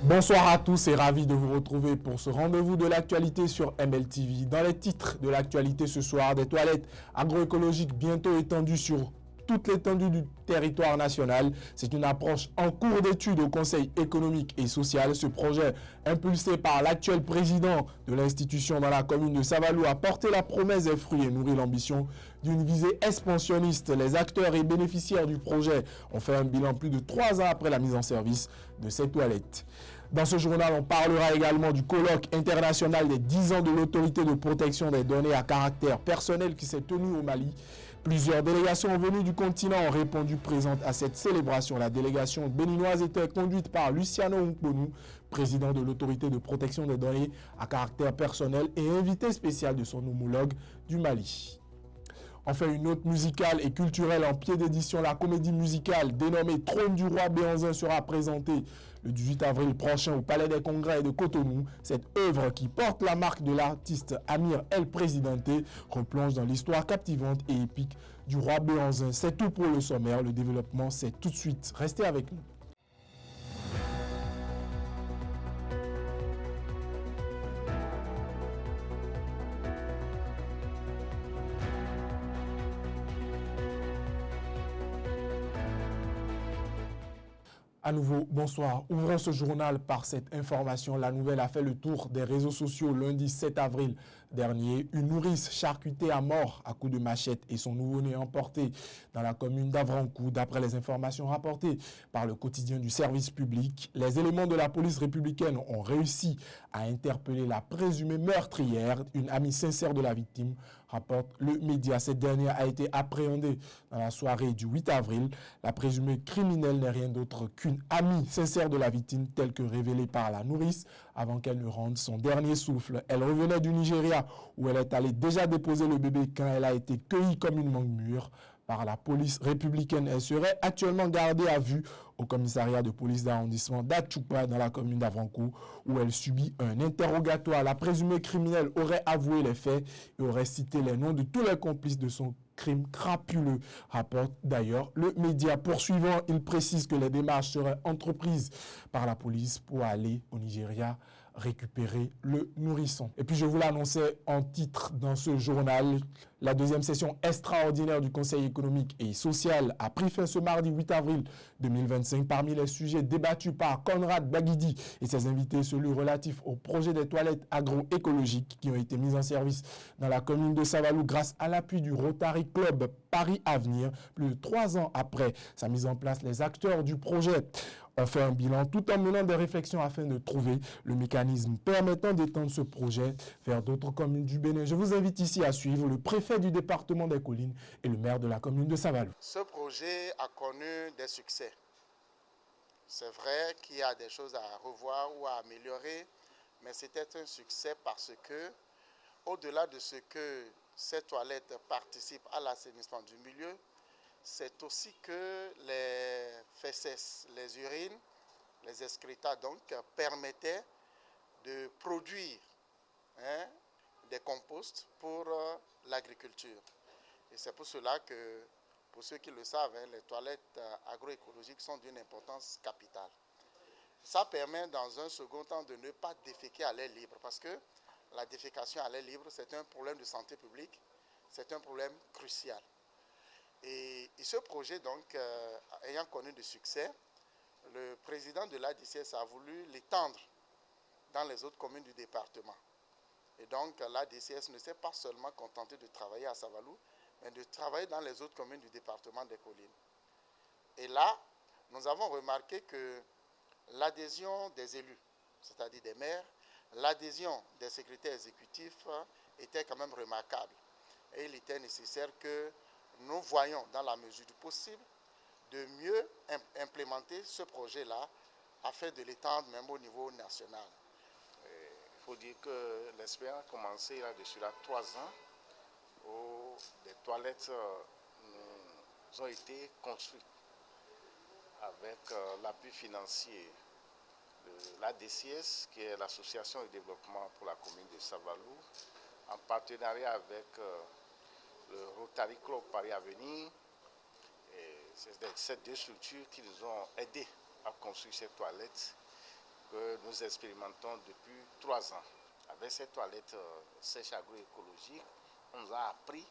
Bonsoir à tous et ravi de vous retrouver pour ce rendez-vous de l'actualité sur MLTV. Dans les titres de l'actualité ce soir, des toilettes agroécologiques bientôt étendues sur toute l'étendue du territoire national. C'est une approche en cours d'étude au Conseil économique et social. Ce projet, impulsé par l'actuel président de l'institution dans la commune de Savalou, a porté la promesse des fruits et nourri l'ambition d'une visée expansionniste. Les acteurs et bénéficiaires du projet ont fait un bilan plus de 3 ans après la mise en service de ces toilettes. Dans ce journal, on parlera également du colloque international des 10 ans de l'autorité de protection des données à caractère personnel qui s'est tenu au Mali. Plusieurs délégations venues du continent ont répondu présentes à cette célébration. La délégation béninoise était conduite par Luciano Nkponou, président de l'autorité de protection des données à caractère personnel et invité spécial de son homologue du Mali. Enfin, une note musicale et culturelle en pied d'édition, la comédie musicale dénommée Trône du roi Béhanzin sera présentée le 18 avril prochain au Palais des Congrès de Cotonou. Cette œuvre qui porte la marque de l'artiste Amir El Presidente replonge dans l'histoire captivante et épique du roi Béhanzin. C'est tout pour le sommaire, le développement c'est tout de suite. Restez avec nous. À nouveau, bonsoir. Ouvrons ce journal par cette information. La nouvelle a fait le tour des réseaux sociaux lundi 7 avril dernier. Une nourrice charcutée à mort à coups de machette et son nouveau-né emporté dans la commune d'Avrancou. D'après les informations rapportées par le quotidien du service public, les éléments de la police républicaine ont réussi à interpeller la présumée meurtrière, une amie sincère de la victime, rapporte le média. Cette dernière a été appréhendée dans la soirée du 8 avril. La présumée criminelle n'est rien d'autre qu'une amie sincère de la victime, telle que révélée par la nourrice avant qu'elle ne rende son dernier souffle. Elle revenait du Nigeria où elle est allée déjà déposer le bébé quand elle a été cueillie comme une mangue mûre par la police républicaine. Elle serait actuellement gardée à vue au commissariat de police d'arrondissement d'Atchoupa dans la commune d'Avrancou où elle subit un interrogatoire. La présumée criminelle aurait avoué les faits et aurait cité les noms de tous les complices de son crime crapuleux, rapporte d'ailleurs le média. Poursuivant, il précise que les démarches seraient entreprises par la police pour aller au Nigeria récupérer le nourrisson. Et puis je vous l'annonçais en titre dans ce journal, la deuxième session extraordinaire du Conseil économique et social a pris fin ce mardi 8 avril 2025. Parmi les sujets débattus par Conrad Baguidi et ses invités, celui relatif au projet des toilettes agroécologiques qui ont été mises en service dans la commune de Savalou grâce à l'appui du Rotary Club Paris Avenir. Plus de 3 ans après sa mise en place, les acteurs du projet ont fait un bilan tout en menant des réflexions afin de trouver le mécanisme permettant d'étendre ce projet vers d'autres communes du Bénin. Je vous invite ici à suivre le préfet du département des Collines et le maire de la commune de Savalou. Ce projet a connu des succès. C'est vrai qu'il y a des choses à revoir ou à améliorer, mais c'était un succès parce que, au-delà de ce que ces toilettes participent à l'assainissement du milieu, c'est aussi que les fesses, les urines, les excréta donc permettaient de produire des composts pour l'agriculture. Et c'est pour cela que, pour ceux qui le savent, les toilettes agroécologiques sont d'une importance capitale. Ça permet dans un second temps de ne pas déféquer à l'air libre parce que la défécation à l'air libre, c'est un problème de santé publique, c'est un problème crucial. Et ce projet, donc, ayant connu du succès, le président de l'ADCS a voulu l'étendre dans les autres communes du département. Et donc, l'ADCS ne s'est pas seulement contenté de travailler à Savalou, mais de travailler dans les autres communes du département des Collines. Et là, nous avons remarqué que l'adhésion des élus, c'est-à-dire des maires, l'adhésion des secrétaires exécutifs était quand même remarquable. Et il était nécessaire que nous voyions, dans la mesure du possible, de mieux implémenter ce projet-là afin de l'étendre même au niveau national. Il faut dire que l'expérience a commencé là-dessus, là, 3 ans, où des toilettes ont été construites avec l'appui financier de l'ADCS, qui est l'Association de développement pour la commune de Savalou, en partenariat avec le Rotary Club Paris Avenir. C'est ces deux structures qui nous ont aidés à construire ces toilettes que que nous expérimentons depuis 3 ans. Avec ces toilettes sèches agroécologiques, on nous a appris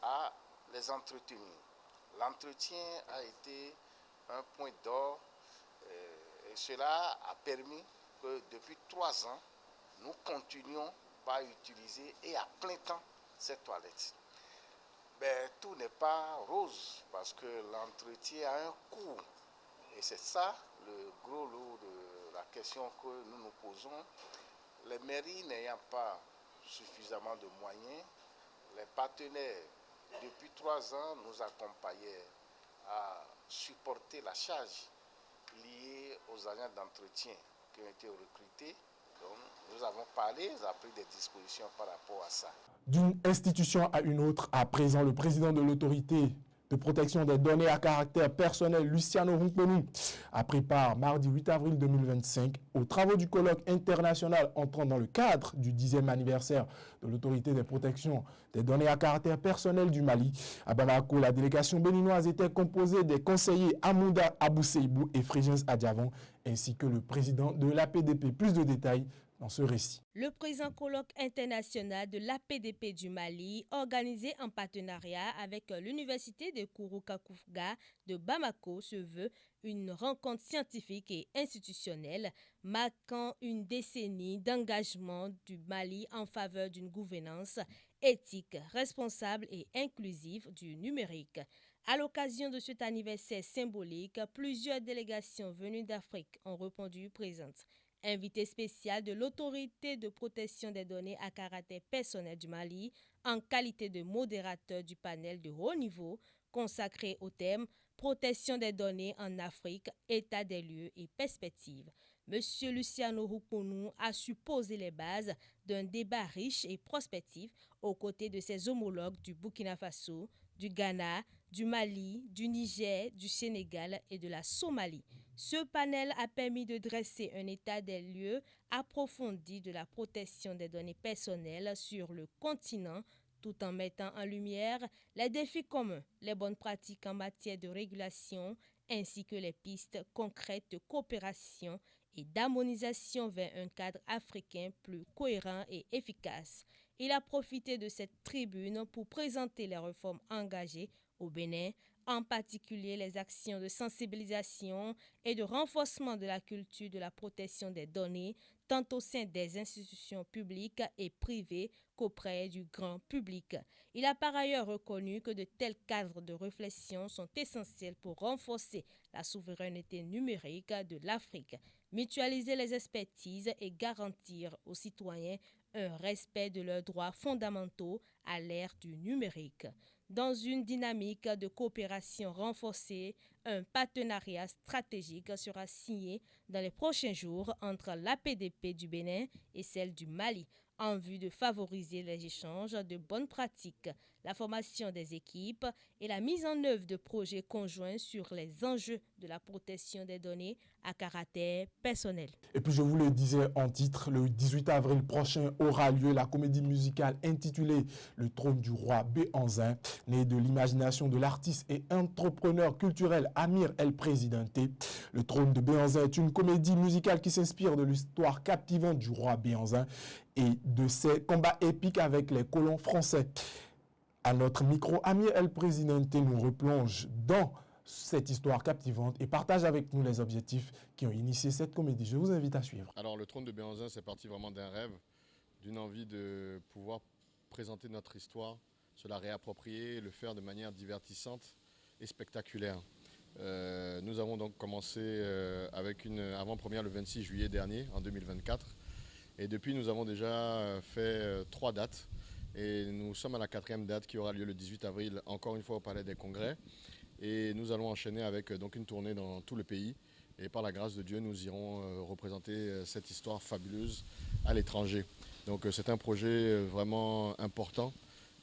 à les entretenir. L'entretien a été un point d'or et cela a permis que depuis 3 ans, nous continuons par utiliser et à plein temps ces toilettes. Mais tout n'est pas rose parce que l'entretien a un coût. Et c'est ça le gros lot de la question que nous nous posons. Les mairies n'ayant pas suffisamment de moyens, les partenaires depuis 3 ans nous accompagnaient à supporter la charge liée aux agents d'entretien qui ont été recrutés. Donc, nous avons parlé, nous avons pris des dispositions par rapport à ça. D'une institution à une autre, à présent, le président de l'autorité de protection des données à caractère personnel, Luciano Hukponu, a pris part mardi 8 avril 2025 aux travaux du colloque international entrant dans le cadre du 10e anniversaire de l'autorité de protection des données à caractère personnel du Mali. À Bamako, la délégation béninoise était composée des conseillers Amouda Abou-Seibou et Frégens Adjavon, ainsi que le président de l'APDP. Plus de détails dans ce récit. Le présent colloque international de l'APDP du Mali, organisé en partenariat avec l'Université de Kouroukakoufga de Bamako, se veut une rencontre scientifique et institutionnelle marquant une décennie d'engagement du Mali en faveur d'une gouvernance éthique, responsable et inclusive du numérique. À l'occasion de cet anniversaire symbolique, plusieurs délégations venues d'Afrique ont répondu présentes. Invité spécial de l'autorité de protection des données à caractère personnel du Mali en qualité de modérateur du panel de haut niveau consacré au thème protection des données en Afrique, état des lieux et perspectives. Monsieur Luciano Hukponu a su poser les bases d'un débat riche et prospectif aux côtés de ses homologues du Burkina Faso, du Ghana, du Mali, du Niger, du Sénégal et de la Somalie. Ce panel a permis de dresser un état des lieux approfondi de la protection des données personnelles sur le continent, tout en mettant en lumière les défis communs, les bonnes pratiques en matière de régulation, ainsi que les pistes concrètes de coopération et d'harmonisation vers un cadre africain plus cohérent et efficace. Il a profité de cette tribune pour présenter les réformes engagées au Bénin, en particulier les actions de sensibilisation et de renforcement de la culture de la protection des données, tant au sein des institutions publiques et privées qu'auprès du grand public. Il a par ailleurs reconnu que de tels cadres de réflexion sont essentiels pour renforcer la souveraineté numérique de l'Afrique, mutualiser les expertises et garantir aux citoyens un respect de leurs droits fondamentaux à l'ère du numérique. Dans une dynamique de coopération renforcée, un partenariat stratégique sera signé dans les prochains jours entre l'APDP du Bénin et celle du Mali, en vue de favoriser les échanges de bonnes pratiques, la formation des équipes et la mise en œuvre de projets conjoints sur les enjeux de la protection des données à caractère personnel. Et puis je vous le disais en titre, le 18 avril prochain aura lieu la comédie musicale intitulée Le trône du roi Béhanzin, née de l'imagination de l'artiste et entrepreneur culturel Amir El Presidente. Le trône de Béhanzin est une comédie musicale qui s'inspire de l'histoire captivante du roi Béhanzin et de ses combats épiques avec les colons français. À notre micro, Amir El Presidente nous replonge dans cette histoire captivante et partage avec nous les objectifs qui ont initié cette comédie. Je vous invite à suivre. Alors le trône de Béhanzin, c'est parti vraiment d'un rêve, d'une envie de pouvoir présenter notre histoire, se la réapproprier, le faire de manière divertissante et spectaculaire. Nous avons donc commencé avec une avant-première le 26 juillet dernier, en 2024. Et depuis, nous avons déjà fait 3 dates. Et nous sommes à la 4e date qui aura lieu le 18 avril, encore une fois au Palais des Congrès. Et nous allons enchaîner avec donc une tournée dans tout le pays. Et par la grâce de Dieu, nous irons représenter cette histoire fabuleuse à l'étranger. Donc c'est un projet vraiment important.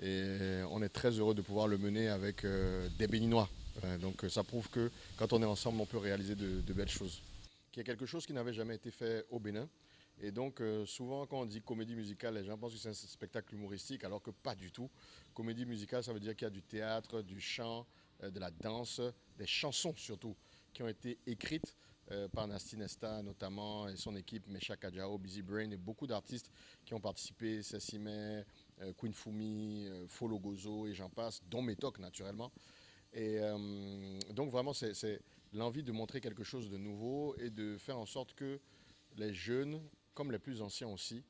Et on est très heureux de pouvoir le mener avec des Béninois. Donc ça prouve que quand on est ensemble, on peut réaliser de belles choses. Qui est quelque chose qui n'avait jamais été fait au Bénin. Et donc souvent quand on dit comédie musicale, les gens pensent que c'est un spectacle humoristique, alors que pas du tout. Comédie musicale, ça veut dire qu'il y a du théâtre, du chant, de la danse, des chansons surtout, qui ont été écrites par Nasty Nesta notamment et son équipe, Mesha Kajao, Busy Brain et beaucoup d'artistes qui ont participé, Sessime, Queen Fumi, Folo Gozo et j'en passe, dont Metok naturellement. Et donc vraiment c'est l'envie de montrer quelque chose de nouveau et de faire en sorte que les jeunes, comme les plus anciens aussi,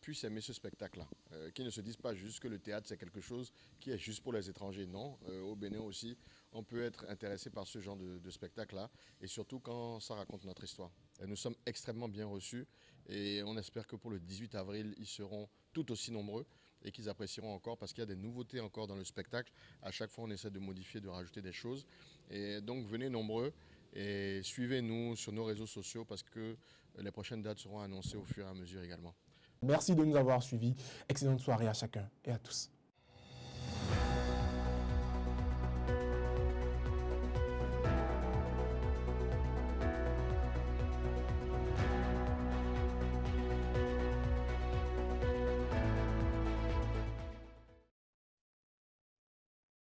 puissent aimer ce spectacle-là. Qu'ils ne se disent pas juste que le théâtre c'est quelque chose qui est juste pour les étrangers. Non, au Bénin aussi, on peut être intéressé par ce genre de spectacle-là et surtout quand ça raconte notre histoire. Et nous sommes extrêmement bien reçus et on espère que pour le 18 avril, ils seront tout aussi nombreux et qu'ils apprécieront encore parce qu'il y a des nouveautés encore dans le spectacle. À chaque fois, on essaie de modifier, de rajouter des choses. Et donc, venez nombreux et suivez-nous sur nos réseaux sociaux parce que les prochaines dates seront annoncées au fur et à mesure également. Merci de nous avoir suivis. Excellente soirée à chacun et à tous.